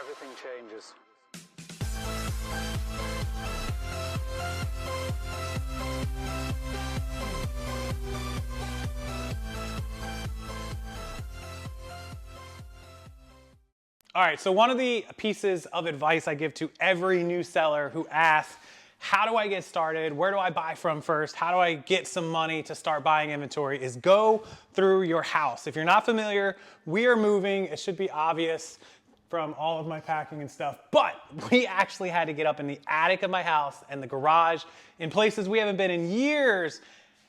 everything changes. All right, so one of the pieces of advice I give to every new seller who asks, how do I get started? Where do I buy from first? How do I get some money to start buying inventory? Is go through your house. If you're not familiar, we are moving. It should be obvious from all of my packing and stuff, but we actually had to get up in the attic of my house and the garage in places we haven't been in years.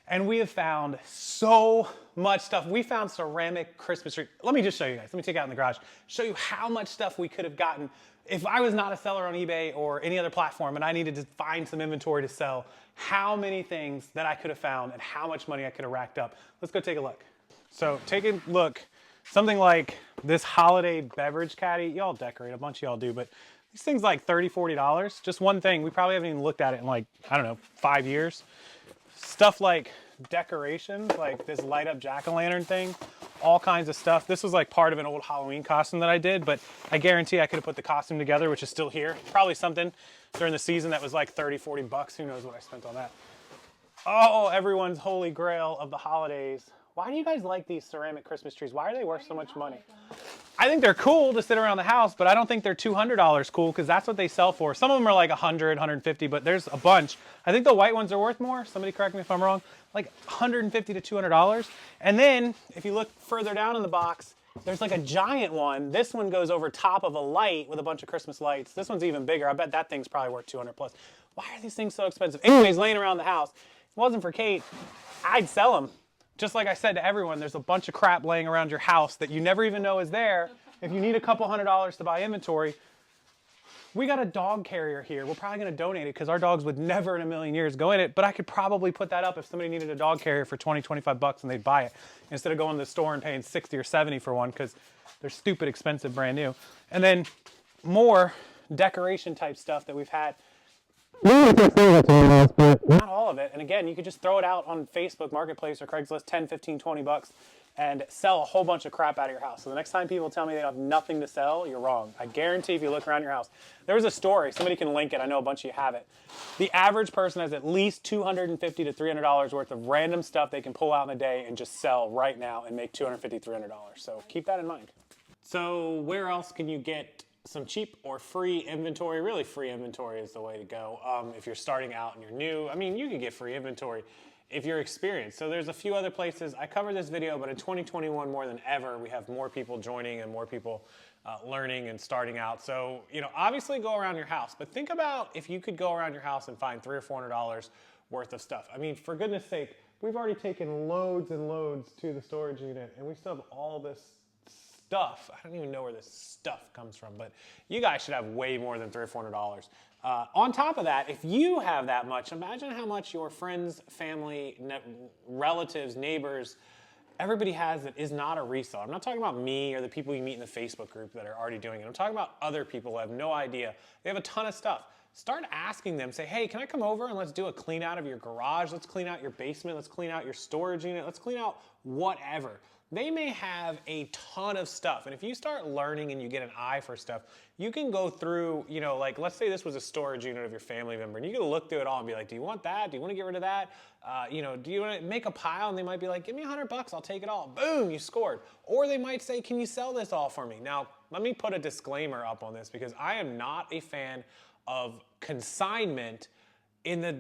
And we have found so much stuff. We found ceramic Christmas tree. Let me just show you guys. Let me take it out in the garage. Show you how much stuff we could have gotten. If I was not a seller on eBay or any other platform and I needed to find some inventory to sell, how many things that I could have found and how much money I could have racked up. Let's go take a look. So take a look. Something like this holiday beverage caddy. Y'all decorate, a bunch of y'all do, but these things like $30, $40. Just one thing. We probably haven't even looked at it in like, I don't know, 5 years. Stuff like decorations, like this light up jack-o'-lantern thing, all kinds of stuff. This was like part of an old Halloween costume that I did, but I guarantee I could have put the costume together, which is still here. Probably something during the season that was like 30, 40 bucks. Who knows what I spent on that. Oh, everyone's holy grail of the holidays. Why do you guys like these ceramic Christmas trees? Why are they worth so much money? I think they're cool to sit around the house, but I don't think they're $200 cool because that's what they sell for. Some of them are like 100, 150, but there's a bunch. I think the white ones are worth more. Somebody correct me if I'm wrong. Like $150 to $200. And then if you look further down in the box, there's like a giant one. This one goes over top of a light with a bunch of Christmas lights. This one's even bigger. I bet that thing's probably worth 200 plus. Why are these things so expensive? Anyways, laying around the house. If it wasn't for Kate, I'd sell them. Just like I said to everyone, there's a bunch of crap laying around your house that you never even know is there. If you need a couple $100s to buy inventory, we got a dog carrier here. We're probably going to donate it because our dogs would never in a million years go in it, but I could probably put that up if somebody needed a dog carrier for 20, 25 bucks and they'd buy it instead of going to the store and paying 60 or 70 for one because they're stupid expensive brand new. And then more decoration type stuff that we've had. Not all of it. And again, you could just throw it out on Facebook Marketplace or Craigslist, 10, 15, 20 bucks and sell a whole bunch of crap out of your house. So the next time people tell me they have nothing to sell, you're wrong. I guarantee if you look around your house. There was a story, somebody can link it, I know a bunch of you have it. The average person has at least $250 to $300 worth of random stuff they can pull out in a day and just sell right now and make $250, $300. So keep that in mind. So where else can you get some cheap or free inventory? Really, free inventory is the way to go. If you're starting out and you're new, I mean, you can get free inventory if you're experienced. So there's a few other places. I covered this video, but in 2021, more than ever, we have more people joining and more people learning and starting out. So, you know, obviously go around your house, but think about if you could go around your house and find $300 or $400 worth of stuff. I mean, for goodness sake, we've already taken loads and loads to the storage unit, and we still have all this stuff. I don't even know where this stuff comes from, but you guys should have way more than $300 or $400. On top of that, if you have that much, imagine how much your friends, family, relatives, neighbors, everybody has that is not a reseller. I'm not talking about me or the people you meet in the Facebook group that are already doing it. I'm talking about other people who have no idea. They have a ton of stuff. Start asking them, say, hey, can I come over and let's do a clean out of your garage? Let's clean out your basement. Let's clean out your storage unit. Let's clean out whatever. They may have a ton of stuff. And if you start learning and you get an eye for stuff, you can go through, you know, like let's say this was a storage unit of your family member and you can look through it all and be like, do you want that? Do you want to get rid of that? You know, do you want to make a pile? And they might be like, give me $100, I'll take it all. Boom, you scored. Or they might say, can you sell this all for me? Now, let me put a disclaimer up on this because I am not a fan of consignment in the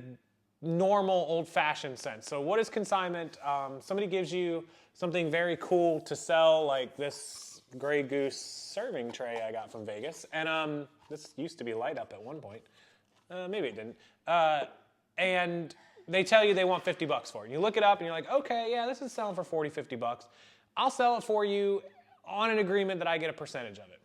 normal old-fashioned sense. So what is consignment? Somebody gives you something very cool to sell, like this Grey Goose serving tray I got from Vegas. And this used to be light up at one point. Maybe it didn't. And they tell you they want 50 bucks for it. You look it up and you're like, okay, yeah, this is selling for 40, 50 bucks. I'll sell it for you on an agreement that I get a percentage of it.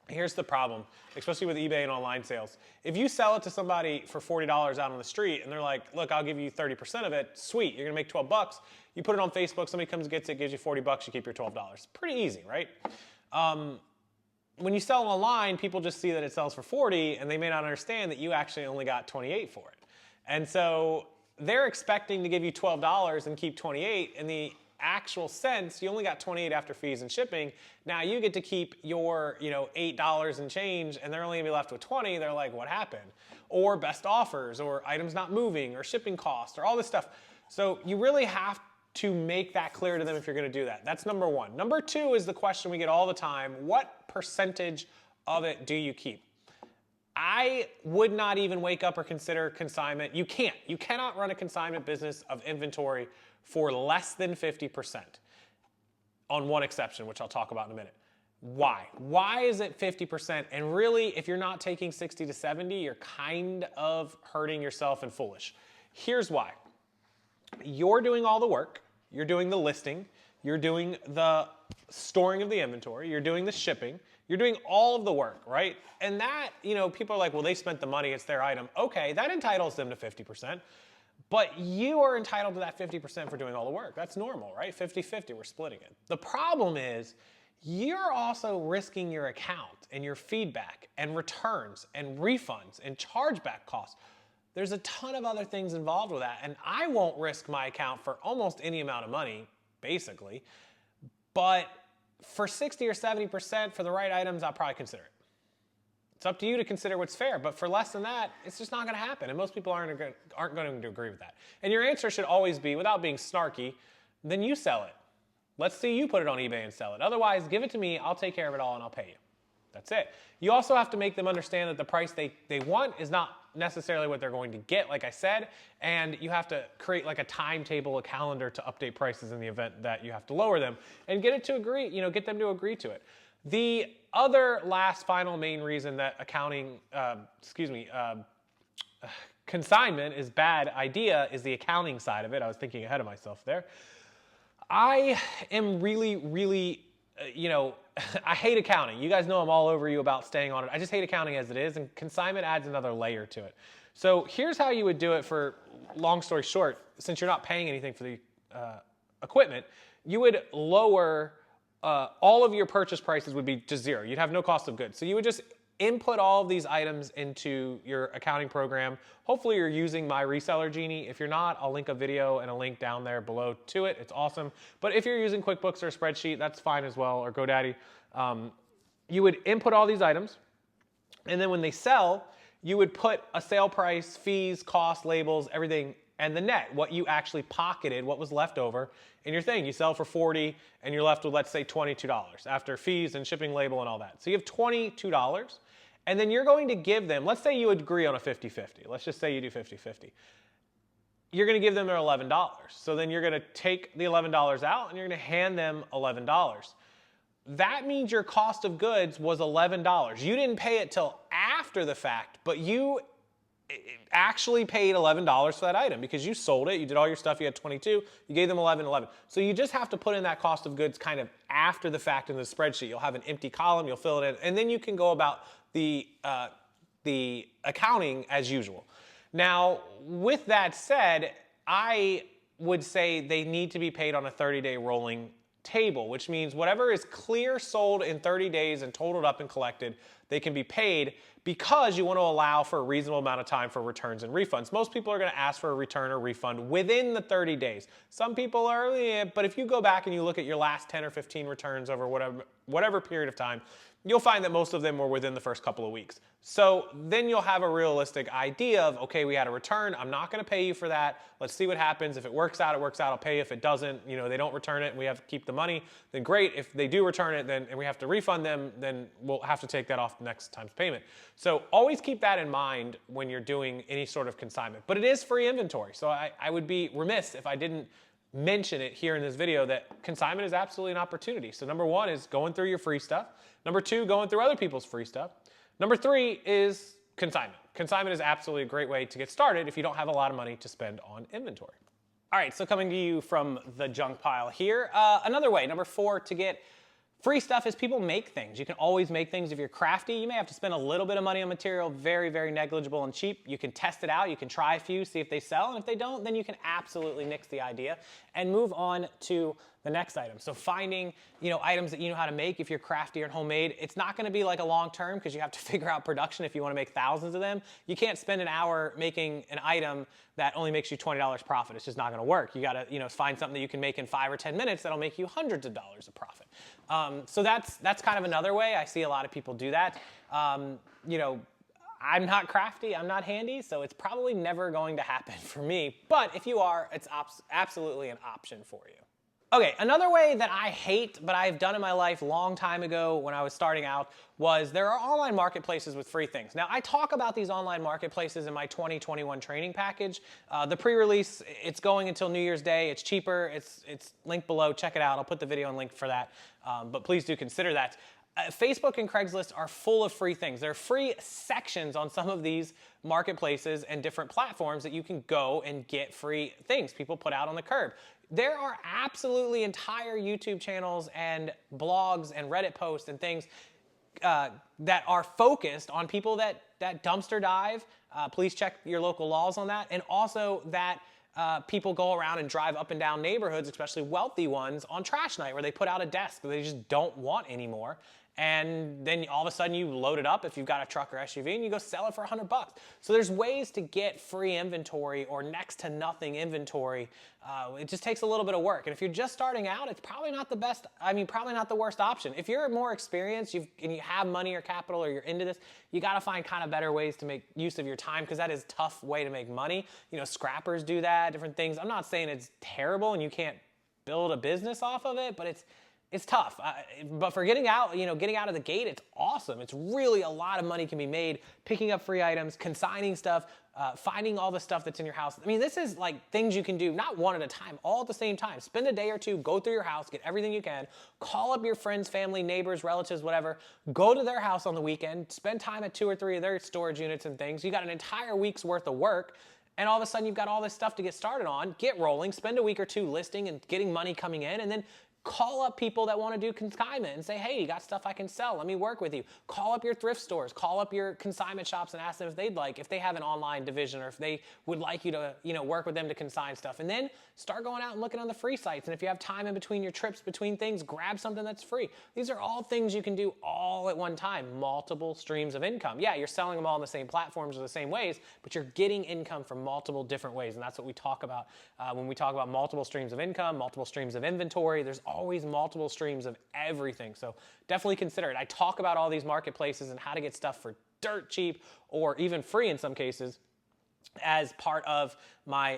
Here's the problem, especially with eBay and online sales. If you sell it to somebody for $40 out on the street and they're like, look, I'll give you 30% of it, sweet, you're gonna make 12 bucks. You put it on Facebook, somebody comes and gets it, gives you 40 bucks, you keep your $12. Pretty easy, right? When you sell online, people just see that it sells for 40 and they may not understand that you actually only got 28 for it. And so they're expecting to give you $12 and keep 28, and the actual cents, you only got 28 after fees and shipping. Now you get to keep your, $8 and change, and they're only gonna be left with 20. They're like, what happened? Or best offers, or items not moving, or shipping costs, or all this stuff. So you really have to make that clear to them if you're gonna do that. That's number one. Number two is the question we get all the time: what percentage of it do you keep? I would not even wake up or consider consignment. You can't. You cannot run a consignment business of inventory for less than 50%, on one exception, which I'll talk about in a minute. Why? Why is it 50%? And really, if you're not taking 60 to 70, you're kind of hurting yourself and foolish. Here's why. You're doing all the work. You're doing the listing. You're doing the storing of the inventory. You're doing the shipping. You're doing all of the work, right? And that, people are like, well, they spent the money, it's their item. Okay, that entitles them to 50%, but you are entitled to that 50% for doing all the work. That's normal, right? 50-50, we're splitting it. The problem is you're also risking your account and your feedback and returns and refunds and chargeback costs. There's a ton of other things involved with that, and I won't risk my account for almost any amount of money, basically, but for 60 or 70% for the right items, I'll probably consider it. It's up to you to consider what's fair, but for less than that, it's just not going to happen, and most people aren't going to agree with that. And your answer should always be, without being snarky, then you sell it. Let's see you put it on eBay and sell it. Otherwise, give it to me, I'll take care of it all, and I'll pay you. That's it. You also have to make them understand that the price they want is not necessarily what they're going to get, like I said, and you have to create like a timetable, a calendar to update prices in the event that you have to lower them, and get them to agree to it. The other last final main reason that consignment is bad idea is the accounting side of it. I was thinking ahead of myself there. I am really, I hate accounting. You guys know I'm all over you about staying on it. I just hate accounting as it is, and consignment adds another layer to it. So here's how you would do it for, long story short, since you're not paying anything for the equipment, you would lower all of your purchase prices would be just zero. You'd have no cost of goods. So you would just input all of these items into your accounting program. Hopefully you're using my Reseller Genie. If you're not, I'll link a video and a link down there below to it. It's awesome. But if you're using QuickBooks or a spreadsheet, that's fine as well, or GoDaddy. You would input all these items, and then when they sell, you would put a sale price, fees, costs, labels, everything, and the net, what you actually pocketed, what was left over in your thing. You sell for $40 and you're left with, let's say, $22 after fees and shipping, label, and all that. So you have $22, and then you're going to give them, let's say you agree on a 50-50. Let's just say you do 50-50. You're going to give them their $11. So then you're going to take the $11 out and you're going to hand them $11. That means your cost of goods was $11. You didn't pay it till after the fact, but you actually paid $11 for that item because you sold it, you did all your stuff, you had 22, you gave them 11. So you just have to put in that cost of goods kind of after the fact in the spreadsheet. You'll have an empty column, you'll fill it in, and then you can go about the accounting as usual. Now, with that said, I would say they need to be paid on a 30-day rolling table, which means whatever is clear sold in 30 days and totaled up and collected, they can be paid, because you want to allow for a reasonable amount of time for returns and refunds. Most people are going to ask for a return or refund within the 30 days. Some people are, but if you go back and you look at your last 10 or 15 returns over whatever period of time, you'll find that most of them were within the first couple of weeks. So then you'll have a realistic idea of, okay, we had a return, I'm not going to pay you for that. Let's see what happens. If it works out, it works out. I'll pay you. If it doesn't, they don't return it and we have to keep the money, then great. If they do return it, then and we have to refund them, then we'll have to take that off the next time's payment. So always keep that in mind when you're doing any sort of consignment. But it is free inventory. So I would be remiss if I didn't mention it here in this video that consignment is absolutely an opportunity. So number one is going through your free stuff. Number two, going through other people's free stuff. Number three is consignment. Consignment is absolutely a great way to get started if you don't have a lot of money to spend on inventory. All right, so coming to you from the junk pile here. Another way, number four, to get Free stuff is people make things. You can always make things. If you're crafty, you may have to spend a little bit of money on material, very, very negligible and cheap. You can test it out. You can try a few, see if they sell. And if they don't, then you can absolutely nix the idea and move on to the next item. So finding, items that you know how to make if you're crafty or homemade. It's not going to be like a long term because you have to figure out production if you want to make thousands of them. You can't spend an hour making an item that only makes you $20 profit. It's just not going to work. You got to, find something that you can make in 5 or 10 minutes that'll make you hundreds of dollars of profit. So that's kind of another way. I see a lot of people do that. I'm not crafty, I'm not handy, so it's probably never going to happen for me. But if you are, it's absolutely an option for you. Okay, another way that I hate, but I've done in my life a long time ago when I was starting out, was there are online marketplaces with free things. Now, I talk about these online marketplaces in my 2021 training package. The pre-release, it's going until New Year's Day. It's cheaper. It's linked below. Check it out. I'll put the video and link for that. But please do consider that. Facebook and Craigslist are full of free things. There are free sections on some of these marketplaces and different platforms that you can go and get free things people put out on the curb. There are absolutely entire YouTube channels and blogs and Reddit posts and things that are focused on people that dumpster dive. Please check your local laws on that. And also that people go around and drive up and down neighborhoods, especially wealthy ones, on trash night where they put out a desk that they just don't want anymore. And then all of a sudden you load it up if you've got a truck or SUV and you go sell it for $100. So there's ways to get free inventory or next to nothing inventory. It just takes a little bit of work. And if you're just starting out, it's probably not the best, probably not the worst option. If you're more experienced and you have money or capital or you're into this, you got to find kind of better ways to make use of your time because that is a tough way to make money. Scrappers do that, different things. I'm not saying it's terrible and you can't build a business off of it, but it's tough. But for getting out of the gate, it's awesome. It's really a lot of money can be made picking up free items, consigning stuff, finding all the stuff that's in your house. This is like things you can do, not one at a time, all at the same time. Spend a day or two, go through your house, get everything you can, call up your friends, family, neighbors, relatives, whatever, go to their house on the weekend, spend time at 2 or 3 of their storage units and things. You got an entire week's worth of work. And all of a sudden you've got all this stuff to get started on, get rolling, spend a week or two listing and getting money coming in, and then call up people that want to do consignment and say, hey, you got stuff I can sell. Let me work with you. Call up your thrift stores. Call up your consignment shops and ask them if they have an online division or if they would like you to, work with them to consign stuff. And then start going out and looking on the free sites. And if you have time in between your trips, between things, grab something that's free. These are all things you can do all at one time. Multiple streams of income. Yeah, you're selling them all in the same platforms or the same ways, but you're getting income from multiple different ways. And that's what we talk about when we talk about multiple streams of income, multiple streams of inventory. There's always multiple streams of everything. So definitely consider it. I talk about all these marketplaces and how to get stuff for dirt cheap or even free in some cases as part of my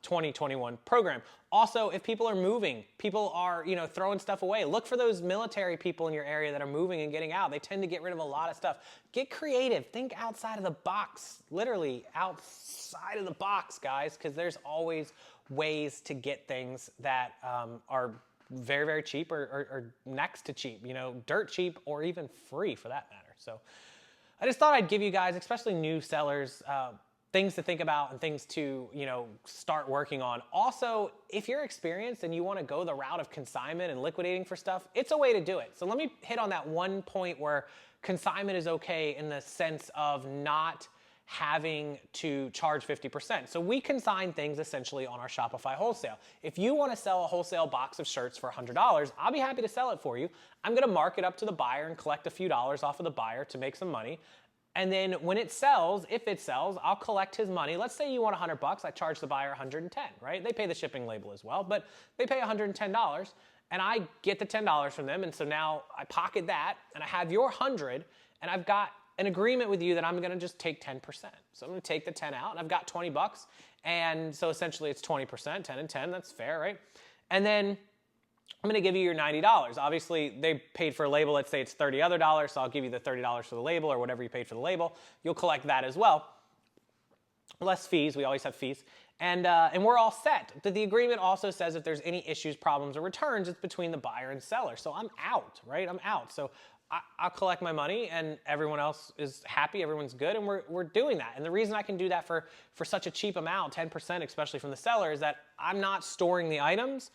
2021 program. Also, if people are moving, people are throwing stuff away, look for those military people in your area that are moving and getting out. They tend to get rid of a lot of stuff. Get creative. Think outside of the box, literally outside of the box, guys, because there's always ways to get things that are very, very cheap or next to cheap, dirt cheap or even free for that matter. So I just thought I'd give you guys, especially new sellers, things to think about and things to, start working on. Also, if you're experienced and you want to go the route of consignment and liquidating for stuff, it's a way to do it. So let me hit on that one point where consignment is okay in the sense of not having to charge 50%. So we consign things essentially on our Shopify wholesale. If you want to sell a wholesale box of shirts for $100, I'll be happy to sell it for you. I'm going to mark it up to the buyer and collect a few dollars off of the buyer to make some money. And then when it sells, if it sells, I'll collect his money. Let's say you want $100, I charge the buyer $110, right? They pay the shipping label as well, but they pay $110 and I get the $10 from them. And so now I pocket that and I have your 100 and I've got an agreement with you that I'm going to just take 10%. So I'm going to take the 10 out and I've got $20. And so essentially it's 20%, 10 and 10, that's fair, right? And then I'm going to give you your $90. Obviously, they paid for a label. Let's say it's $30 other, so I'll give you the $30 for the label or whatever you paid for the label. You'll collect that as well. Less fees. We always have fees. And we're all set. The agreement also says if there's any issues, problems, or returns, it's between the buyer and seller. So I'm out, right? I'm out. So I'll collect my money and everyone else is happy, everyone's good, and we're doing that. And the reason I can do that for such a cheap amount, 10%, especially from the seller, is that I'm not storing the items.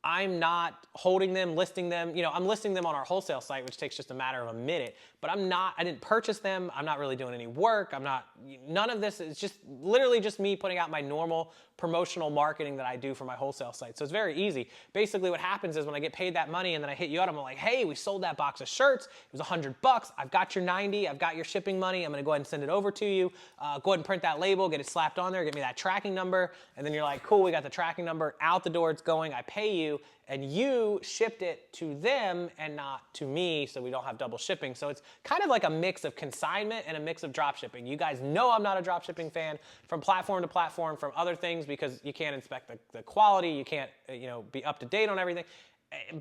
I'm not holding them, listing them. You know, I'm listing them on our wholesale site, which takes just a matter of a minute, but I didn't purchase them. I'm not really doing any work. None of this. It's just literally just me putting out my normal promotional marketing that I do for my wholesale site. So it's very easy. Basically what happens is when I get paid that money and then I hit you up, I'm like, hey, we sold that box of shirts. It was $100. I've got your 90. I've got your shipping money. I'm going to go ahead and send it over to you. Go ahead and print that label, get it slapped on there, get me that tracking number. And then you're like, cool, we got the tracking number out the door. It's going. I pay you. And you shipped it to them and not to me, so we don't have double shipping. So it's kind of like a mix of consignment and a mix of drop shipping. You guys know I'm not a drop shipping fan from platform to platform, from other things, because you can't inspect the quality, you can't be up to date on everything.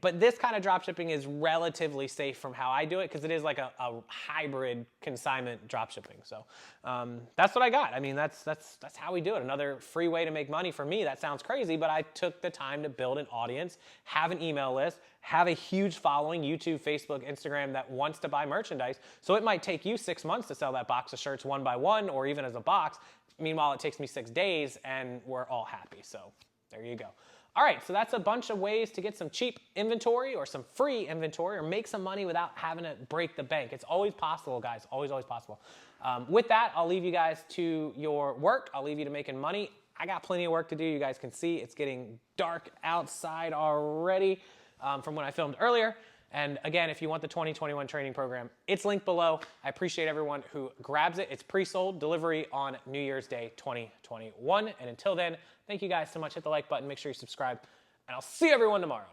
But this kind of drop shipping is relatively safe from how I do it, because it is like a hybrid consignment drop shipping. So that's what I got. I mean, that's how we do it. Another free way to make money for me. That sounds crazy, but I took the time to build an audience, have an email list, have a huge following, YouTube, Facebook, Instagram, that wants to buy merchandise. So it might take you 6 months to sell that box of shirts one by one, or even as a box. Meanwhile, it takes me 6 days, and we're all happy. So there you go. All right, so that's a bunch of ways to get some cheap inventory or some free inventory or make some money without having to break the bank. It's always possible, guys, always possible. With that, I'll leave you guys to your work. I'll leave you to making money. I got plenty of work to do. You guys can see it's getting dark outside already from when I filmed earlier. And again, if you want the 2021 training program, it's linked below. I appreciate everyone who grabs it. It's pre-sold, delivery on New Year's Day 2021. And until then, thank you guys so much. Hit the like button, make sure you subscribe, and I'll see everyone tomorrow.